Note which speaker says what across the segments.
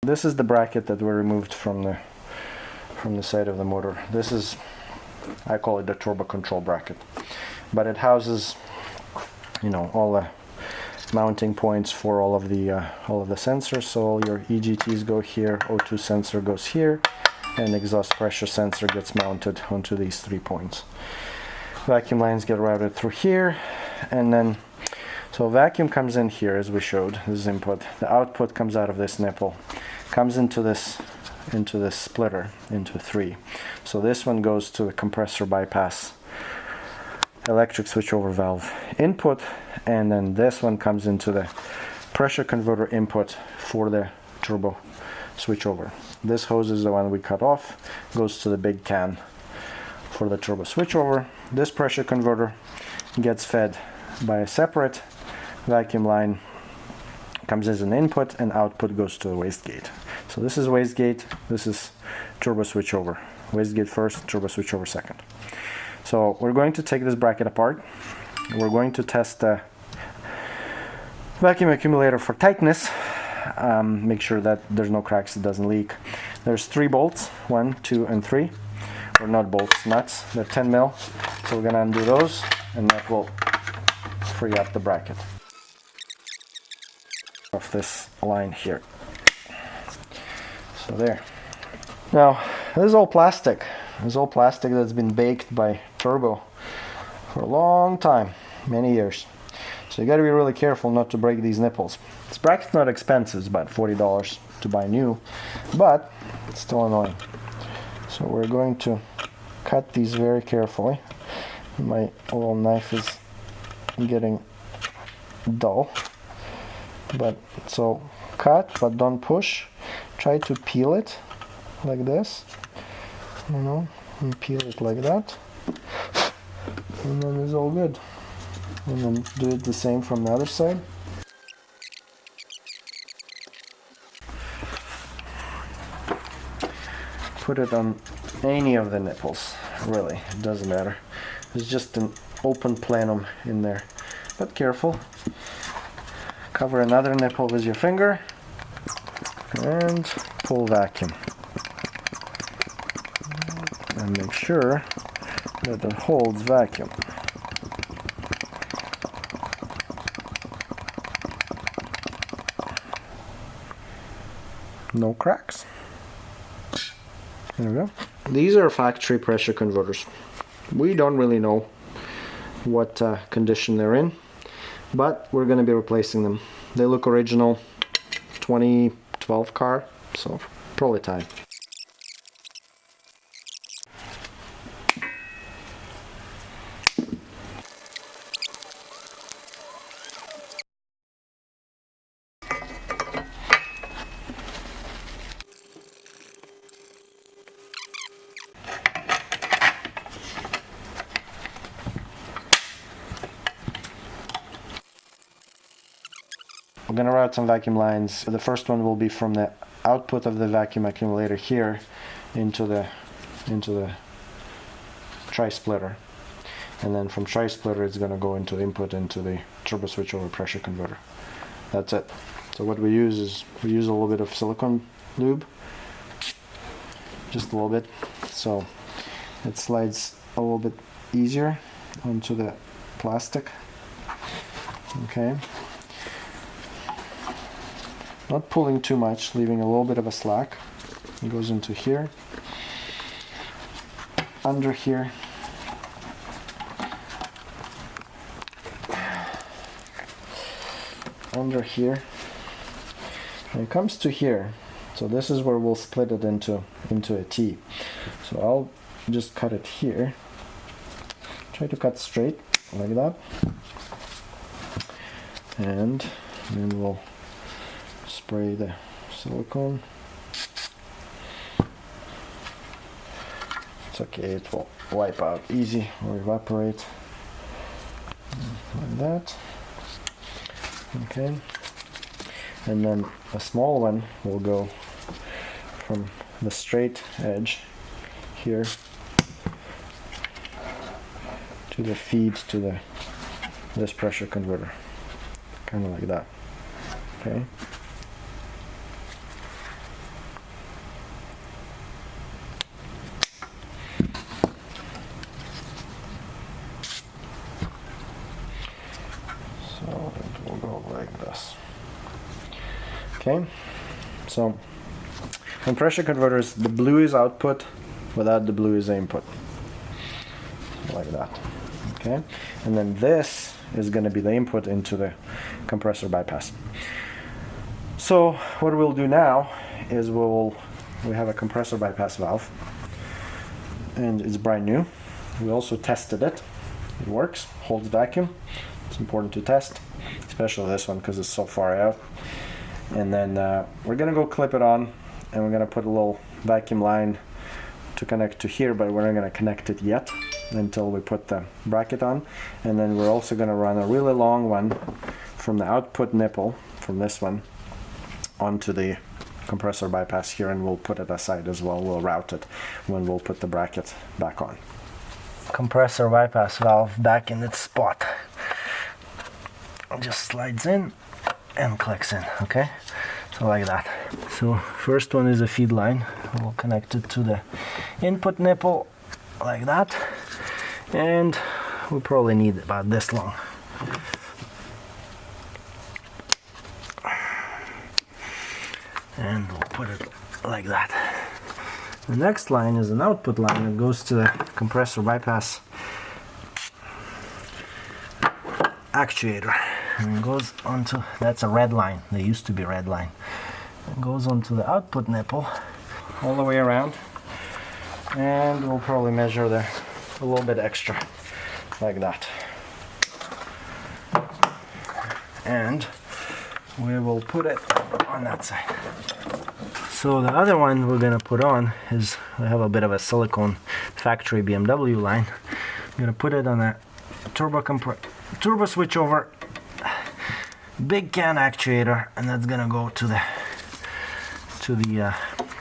Speaker 1: this is the bracket that we removed from the side of the motor. This is, I call it the turbo control bracket, but it houses, you know, all the mounting points for all of the sensors. So all your EGTs go here, O2 sensor goes here, and exhaust pressure sensor gets mounted onto these 3 points. Vacuum lines get routed through here, and then so vacuum comes in here, as we showed. This is input. The output comes out of this nipple, comes into this splitter, into 3. So this one goes to the compressor bypass electric switchover valve input, and then this one comes into the pressure converter input for the turbo switchover. This hose is the one we cut off, goes to the big can for the turbo switchover. This pressure converter gets fed by a separate vacuum line, comes as an input, and output goes to the wastegate. So this is wastegate, this is turbo switchover. Wastegate first, turbo switchover second. So we're going to take this bracket apart. We're going to test the vacuum accumulator for tightness. Make sure that there's no cracks, it doesn't leak. There's 3 bolts, 1, 2, and 3. Or not bolts, nuts. They're 10 mil. So we're gonna undo those, and that will free up the bracket of this line here. So there. Now, this is all plastic. This is all plastic that's been baked by Turbo for a long time, many years. So you got to be really careful not to break these nipples. This bracket's not expensive, it's about $40 to buy new, but it's still annoying. So we're going to cut these very carefully. My little knife is getting dull, but so cut, but don't push. Try to peel it like this, you know, and peel it like that, and then it's all good. And then do it the same from the other side. Put it on any of the nipples, really, it doesn't matter. There's just an open plenum in there, but careful. Cover another nipple with your finger and pull vacuum. And make sure that it holds vacuum. No cracks. There we go. These are factory pressure converters. We don't really know what condition they're in, but we're going to be replacing them. They look original, 2012 car, so probably time. We're going to route some vacuum lines. The first one will be from the output of the vacuum accumulator here into the tri-splitter, and then from tri-splitter it's going to go into input into the turbo switchover pressure converter. That's it. So what we use is a little bit of silicone lube, just a little bit, so it slides a little bit easier onto the plastic. Okay. Not pulling too much, leaving a little bit of a slack. It goes into here, under here, under here, and it comes to here. So this is where we'll split it into a T. So I'll just cut it here. Try to cut straight like that, and then we'll spray the silicone. It's okay, it will wipe out easy or evaporate like that. Okay, and then a small one will go from the straight edge here to the feed to this pressure converter, kind of like that. Okay. like this. Okay, so in pressure converters, the blue is output, without the blue is input, like that. Okay, and then this is going to be the input into the compressor bypass. So what we'll do now is we have a compressor bypass valve, and it's brand new. We also tested it. It works, holds vacuum. It's important to test, especially this one because it's so far out. And then we're gonna go clip it on, and we're gonna put a little vacuum line to connect to here, but we're not gonna connect it yet until we put the bracket on. And then we're also gonna run a really long one from the output nipple, from this one, onto the compressor bypass here, and we'll put it aside as well. We'll route it when we'll put the bracket back on. Compressor bypass valve back in its spot. It just slides in and clicks in, okay? So like that. So first one is a feed line. We'll connect it to the input nipple like that, and we'll probably need about this long. And we'll put it like that. The next line is an output line that goes to the compressor bypass actuator, and it goes onto, that's a red line, they used to be red line. It goes onto the output nipple all the way around, and we'll probably measure there a little bit extra, like that. And we will put it on that side. So the other one we're gonna put on is, we have a bit of a silicone factory BMW line. I'm gonna put it on a turbo switchover big can actuator, and that's gonna go to the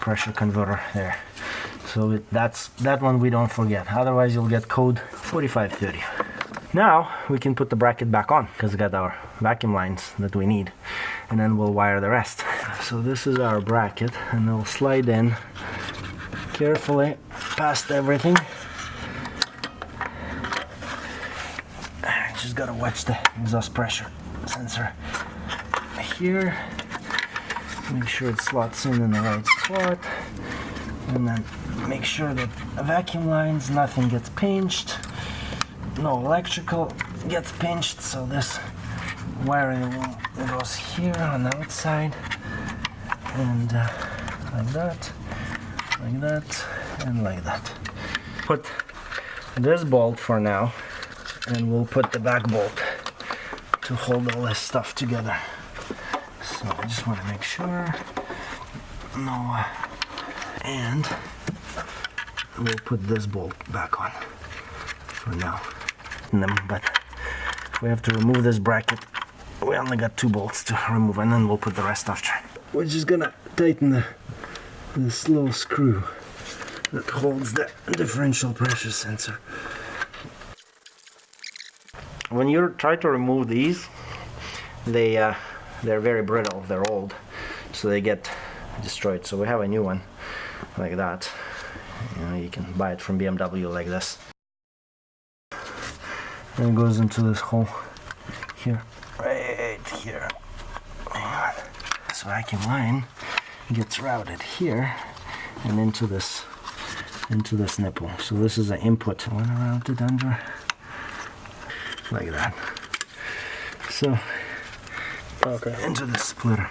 Speaker 1: pressure converter there. So that one we don't forget, otherwise you'll get code 4530. Now we can put the bracket back on because we got our vacuum lines that we need, and then we'll wire the rest. So this is our bracket, and it'll slide in carefully past everything. Just gotta watch the exhaust pressure sensor here. Make sure it slots in the right spot, and then make sure that vacuum lines, nothing gets pinched. No electrical gets pinched, so this wiring goes here on the outside, and like that, and like that. Put this bolt for now, and we'll put the back bolt to hold all this stuff together. So I just want to make sure, no, and we'll put this bolt back on for now. But we have to remove this bracket. We only got 2 bolts to remove, and then we'll put the rest after. We're just gonna tighten this little screw that holds the differential pressure sensor. When you try to remove these, they're very brittle, they're old, so they get destroyed. So we have a new one like that. You can buy it from BMW like this. And it goes into this hole here, right here. This vacuum line gets routed here and into this nipple. So this is the input. I want to route it under like that. So okay, into the splitter.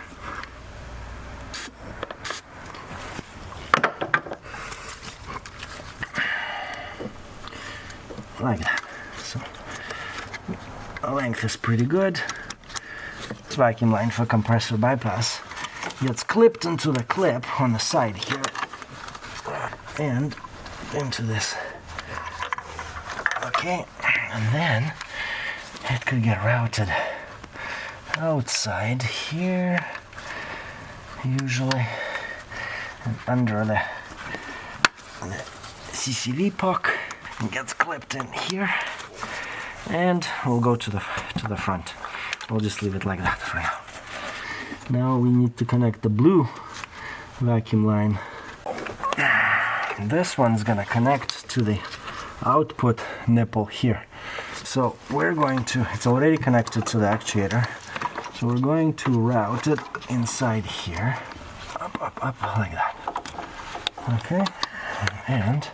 Speaker 1: Like that. So the length is pretty good. This vacuum line for compressor bypass gets clipped into the clip on the side here and into this. Okay, and then it could get routed outside here, usually, and under the CCV puck. It gets clipped in here, and we'll go to the front. We'll just leave it like that for now. Now we need to connect the blue vacuum line. This one's gonna connect to the output nipple here. So we're going to, it's already connected to the actuator. So we're going to route it inside here, up, like that. Okay, and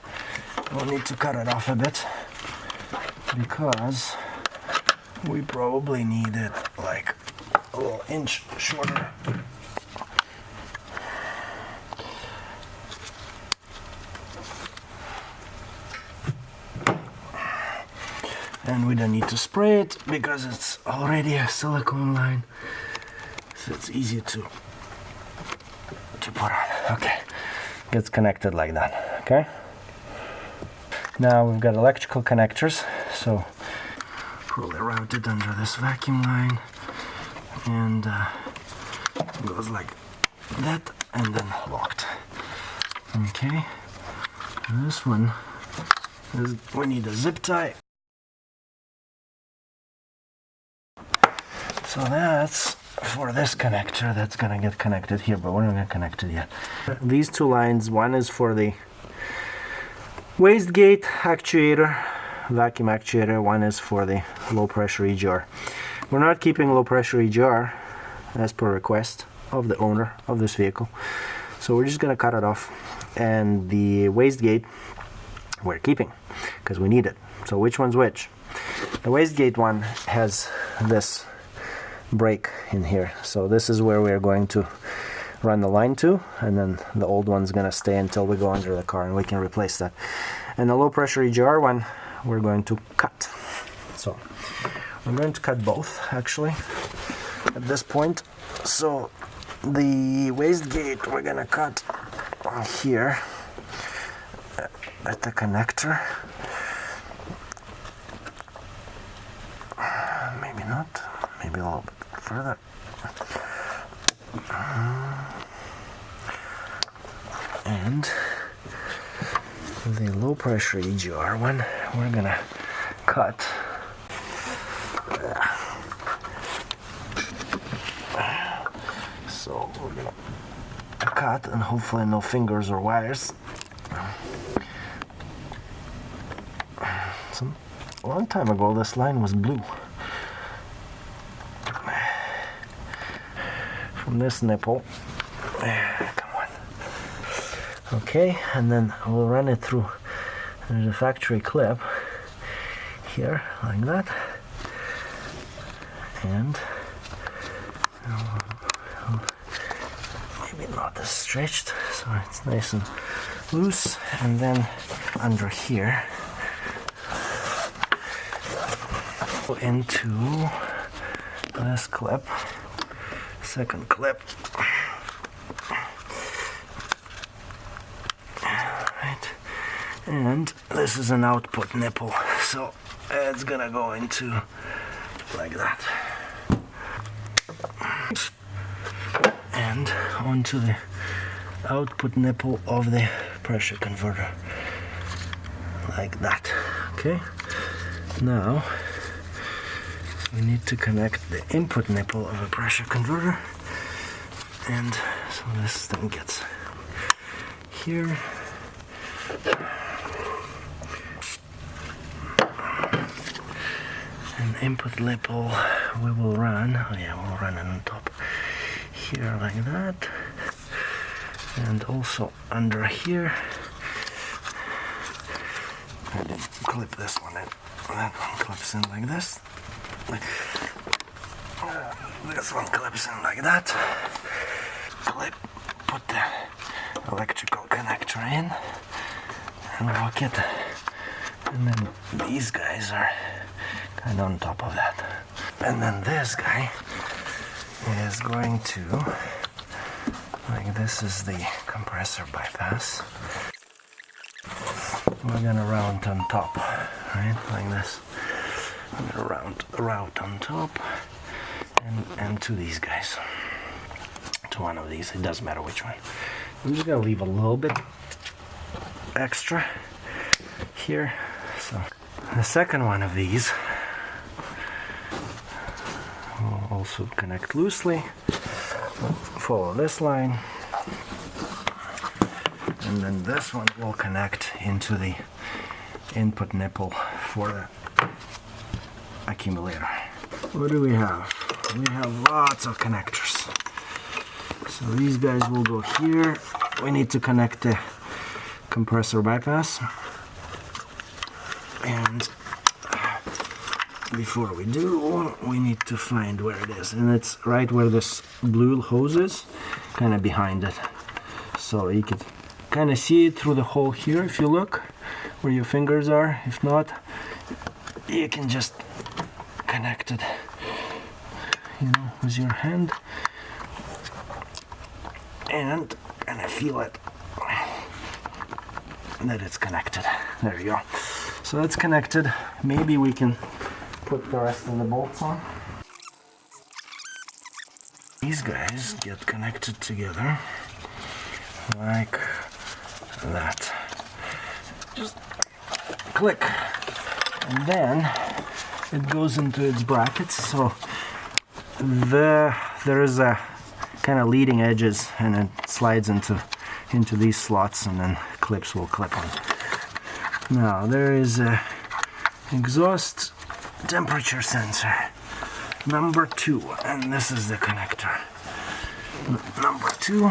Speaker 1: we'll need to cut it off a bit because we probably need it like a little inch shorter. And we don't need to spray it because it's already a silicone line, so it's easy to put on. Okay, gets connected like that. Okay. Now we've got electrical connectors, so probably route it under this vacuum line, and it goes like that, and then locked. Okay. And this one is, we need a zip tie. So that's for this connector that's gonna get connected here, but we're not gonna connect it yet. These two lines, one is for the wastegate actuator, vacuum actuator, one is for the low pressure EGR. We're not keeping low pressure EGR as per request of the owner of this vehicle, so we're just gonna cut it off, and the wastegate we're keeping because we need it. So which one's which? The wastegate one has this break in here, so this is where we're going to run the line to, and then the old one's gonna stay until we go under the car and we can replace that. And the low pressure EGR one we're going to cut. So I'm going to cut both actually at this point. So the wastegate we're gonna cut here at the connector. Maybe not, maybe a little bit further. And the low pressure EGR one we're gonna cut so we're gonna cut, and hopefully no fingers or wires. A long time ago this line was blue. From this nipple, come on. Okay, and then we'll run it through. There's a factory clip here, like that, and maybe not as stretched, so it's nice and loose. And then under here, into this clip, second clip. Right, and this is an output nipple, so it's gonna go into like that, and onto the output nipple of the pressure converter, like that. Okay, now we need to connect the input nipple of a pressure converter, and so this thing gets here. An input nipple we will run, we'll run it on top here like that, and also under here. I didn't clip this one in. That one clips in like this. This one clips in like that. Clip, put the electrical connector in and lock it, and then these guys are kind of on top of that, and then this guy is going to, like, this is the compressor bypass, we're gonna route on top, right, like this. I'm gonna route on top and to these guys, to one of these, it doesn't matter which one. I'm just gonna leave a little bit extra here. So the second one of these will also connect loosely, follow this line, and then this one will connect into the input nipple for the accumulator. What do we have? we have lots of connectors. So these guys will go here. We need to connect the compressor bypass. And before we do, we need to find where it is. And it's right where this blue hose is, kind of behind it. So you could kind of see it through the hole here if you look where your fingers are. If not, you can just connect it, you know, with your hand. And I feel it, that it's connected. There you go. So that's connected. Maybe we can put the rest of the bolts on. These guys get connected together like that. Just click, and then it goes into its brackets. So there is a kind of leading edges, and it slides into these slots, and then clips will clip on. Now there is a exhaust temperature sensor number 2, and this is the connector number 2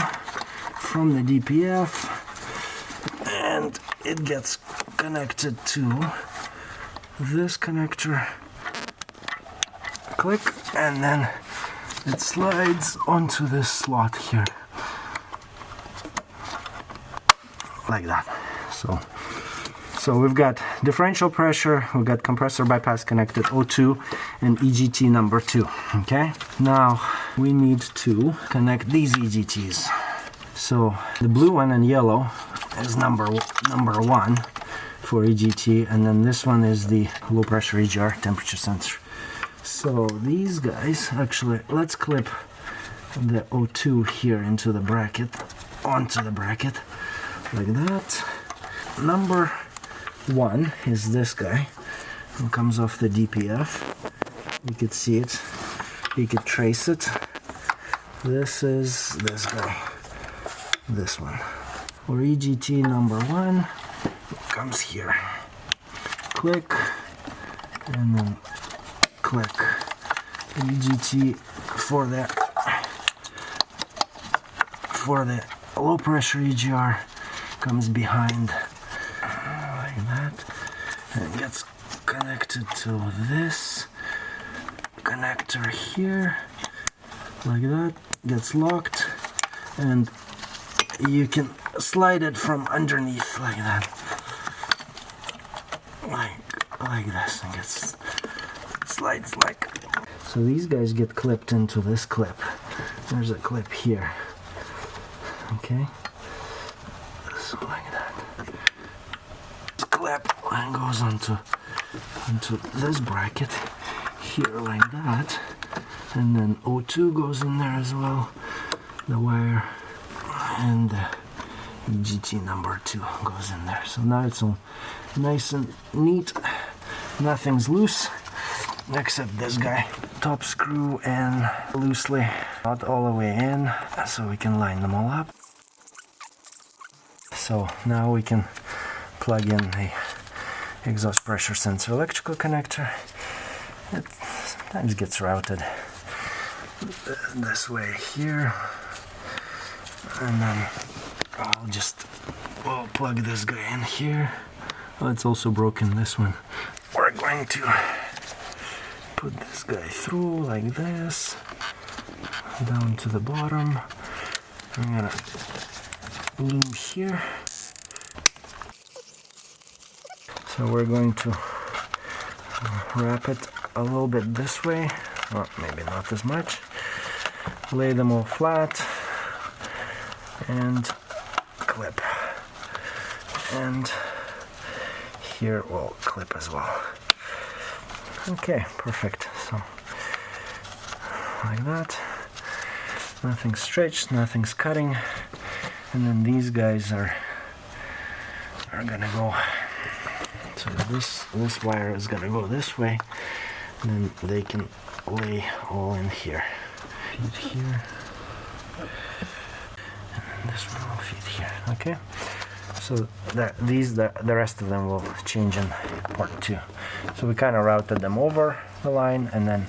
Speaker 1: from the DPF, and it gets connected to this connector. Click, and then it slides onto this slot here like that. So we've got differential pressure, we've got compressor bypass connected O2 and EGT number 2. Okay, now we need to connect these EGTs. So the blue one and yellow is number 1 for EGT, and then this one is the low pressure EGR temperature sensor. So these guys, actually, let's clip the O2 here into the bracket, onto the bracket like that. Number 1 is this guy who comes off the DPF. You could see it, you could trace it. This is this guy, this one. For EGT number 1, it comes here. Click, and then click. EGT for the low pressure EGR comes behind like that, and gets connected to this connector here like that, gets locked, and you can slide it from underneath like that, like this, and slides like. So these guys get clipped into this clip. There's a clip here. Okay, so like that. This clip and goes onto this bracket here like that, and then O2 goes in there as well, the wire, and the EGT number 2 goes in there. So now it's all nice and neat, nothing's loose except this guy. Top screw in loosely, not all the way in, so we can line them all up. So now we can plug in the exhaust pressure sensor electrical connector. It sometimes gets routed this way here, and then we'll plug this guy in here. Well, it's also broken, this one. We're going to put this guy through like this, down to the bottom. I'm gonna loom here. So we're going to wrap it a little bit this way, or maybe not as much. Lay them all flat and clip. And here we'll clip as well. Okay, perfect. So like that. Nothing's stretched, nothing's cutting. And then these guys are gonna go. So this wire is gonna go this way, and then they can lay all in here. Feed here, and then this one will feed here. Okay. So the rest of them will change in part 2. So we kind of routed them over the line, and then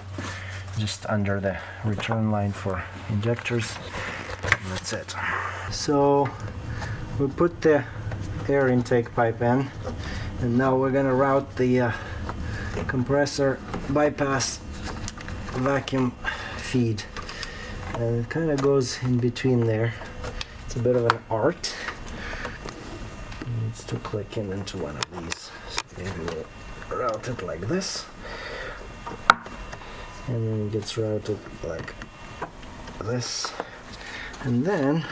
Speaker 1: just under the return line for injectors. And that's it. So we put the air intake pipe in, and now we're gonna route the compressor bypass vacuum feed, and it kind of goes in between there. It's a bit of an art. It needs to click in into one of these. So maybe we'll route it like this, and then it gets routed like this, and then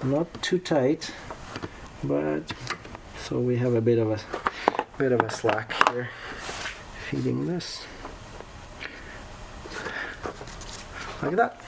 Speaker 1: not too tight, but so we have a bit of a slack here feeding this like that.